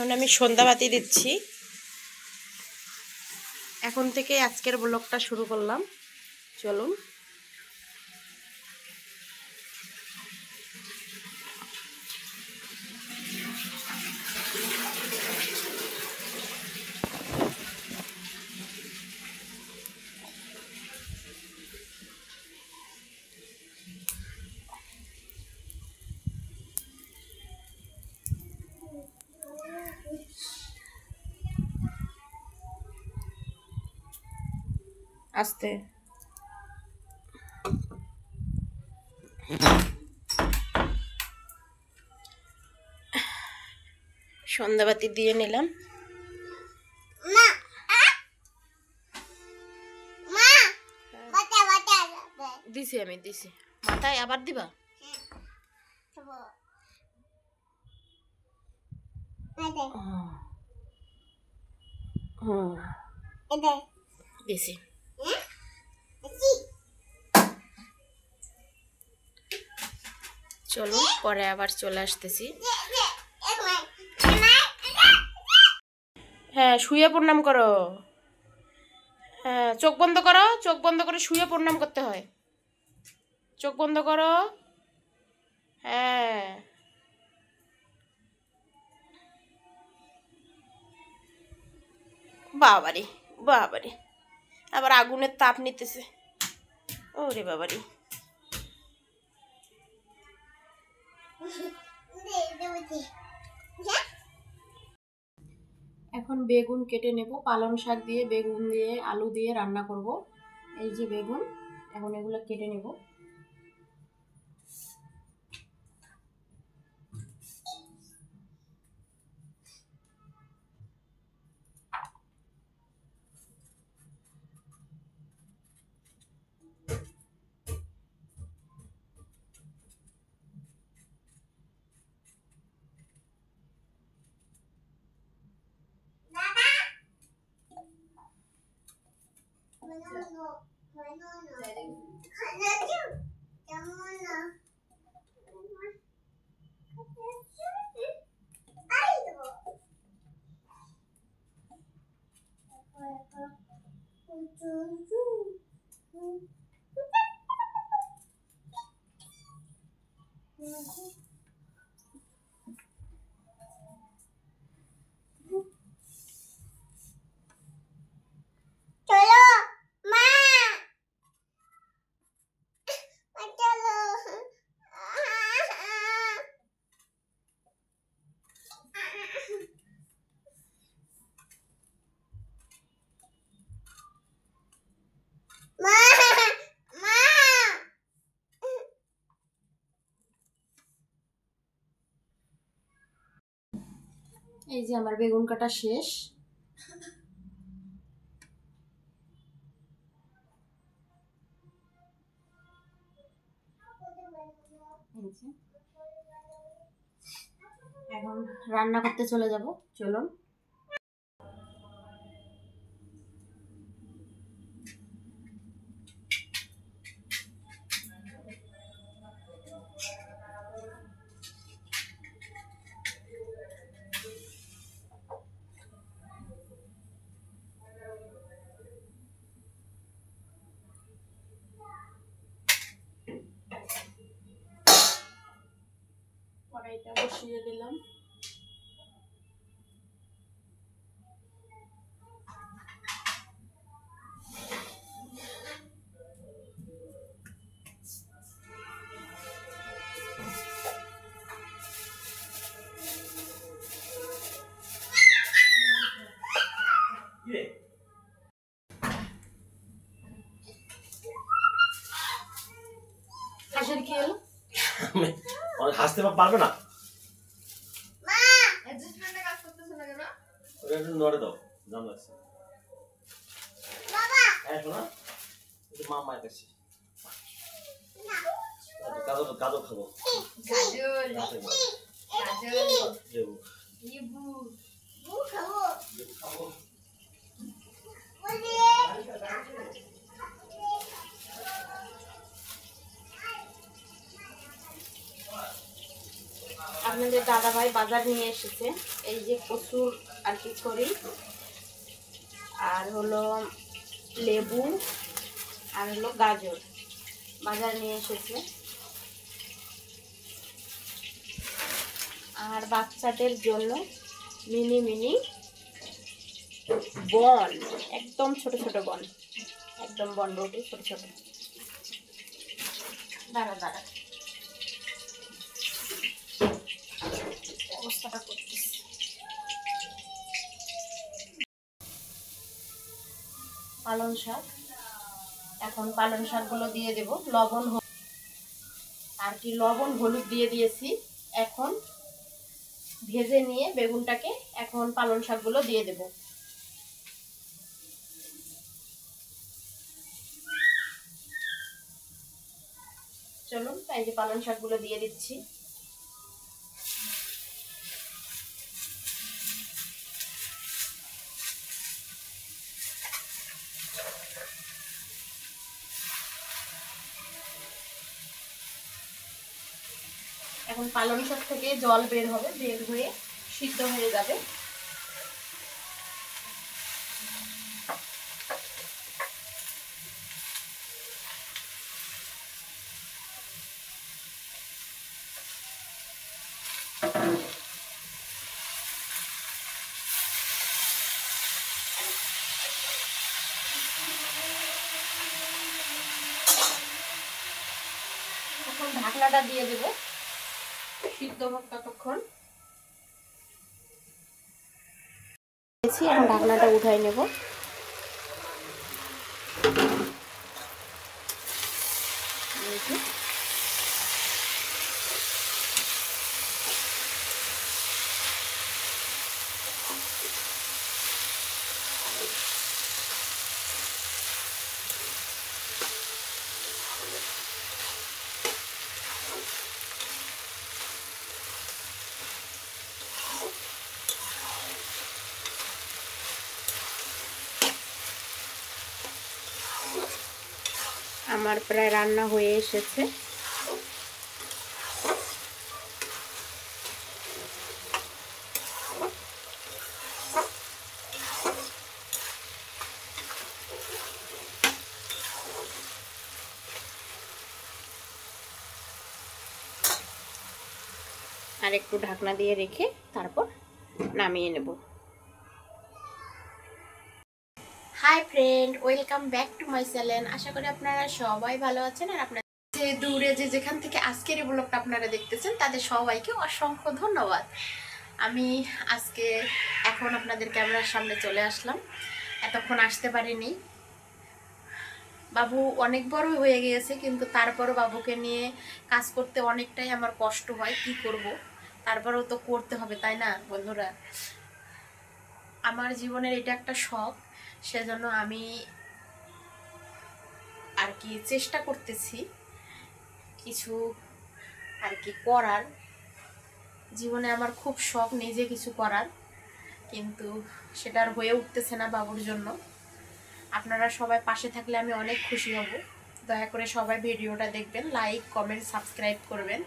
এখন আমি সন্ধ্যাবাতি দিচ্ছি। এখন থেকে আজকের ব্লগটা শুরু করলাম, চলুন। আস্তে সন্ধ্যাবাতি দিয়ে নিলাম। দিছি আমি দিছি, মাথায় আবার দিবা? দিছি। চলো পরে আবার চলে আসতেছি। হ্যাঁ, শুয়ে প্রণাম করো। হ্যাঁ, চোখ বন্ধ করো, চোখ বন্ধ করে শুয়ে প্রণাম করতে হয়। চোখ বন্ধ করো। হ্যাঁ, বাবারে বাবারে, আবার আগুনের তাপ নিতেছে। ওরে বাবারে। এখন বেগুন কেটে নেব, পালং শাক দিয়ে, বেগুন দিয়ে, আলু দিয়ে রান্না করব। এই যে বেগুন, এখন এগুলো কেটে নেব। এই যে আমার বেগুন কাটা শেষ। এখন রান্না করতে চলে যাব, চলুন। কড়াইটা বসিয়ে দিলাম। হাসির কি হলো? হাসতে পারবে না, একটু নড়ে দাও, জাম লাগছে। হ্যাঁ শোনা, একটু মা মায়ের কাছে গাজর খাবো। আপনি আপনাদের দাদা ভাই বাজার নিয়ে এসেছে, এই যে কচুর আর কি করি, আর হলো লেবু, আর হলো গাজর বাজার নিয়ে এসেছে। আর বাচ্চাদের জন্য মিনি মিনি বন, একদম ছোট ছোট বন, একদম বন রুটি ছোট ছোট। দাঁড়া দাঁড়া, অবস্থাটা করতেছি। পালং শাক, এখন পালং শাকগুলো দিয়ে দেব। লবণ আর কি লবণ হলুদ দিয়ে দিয়েছি। এখন ভেজে নিয়ে বেগুনটাকে এখন পালং শাকগুলো দিয়ে দেব। চলুন, এই যে পালং শাকগুলো দিয়ে দিচ্ছি। এখন পালং শাক থেকে জল বের হবে, বের হয়ে সিদ্ধ হয়ে যাবে। এখন ঢাকনাটা দিয়ে দেব, সিদ্ধ হোক ততক্ষণ। এখন ঢাকনাটা উঠাই নেব। আমার প্রায় রান্না হয়ে এসেছে। আর একটু ঢাকনা দিয়ে রেখে তারপর নামিয়ে নেব। Hi friend, welcome back to my channel. আশা করি আপনারা সবাই ভালো আছেন। আর আপনারা যে দূরে যেখান থেকে আজকের এই ব্লগটা আপনারা দেখতেছেন তাদের সবাইকে অসংখ্য ধন্যবাদ। আমি আজকে এখন আপনাদের ক্যামেরার সামনে চলে আসলাম, এতক্ষণ আসতে পারিনি। বাবু অনেক বড় হয়ে গিয়েছে, কিন্তু তারপরও বাবুকে নিয়ে কাজ করতে অনেকটাই আমার কষ্ট হয়। কি করব, তারপরেও তো করতে হবে, তাই না বন্ধুরা? আমার জীবনের এটা একটা শখ, সেজন্য আমি আর কি চেষ্টা করতেছি কিছু আর কি করার। জীবনে আমার খুব শখ নিজে কিছু করার, কিন্তু সেটা আর হয়ে উঠতেছে না বাবুর জন্য। আপনারা সবাই পাশে থাকলে আমি অনেক খুশি হব। দয়া করে সবাই ভিডিওটা দেখবেন, লাইক কমেন্ট সাবস্ক্রাইব করবেন।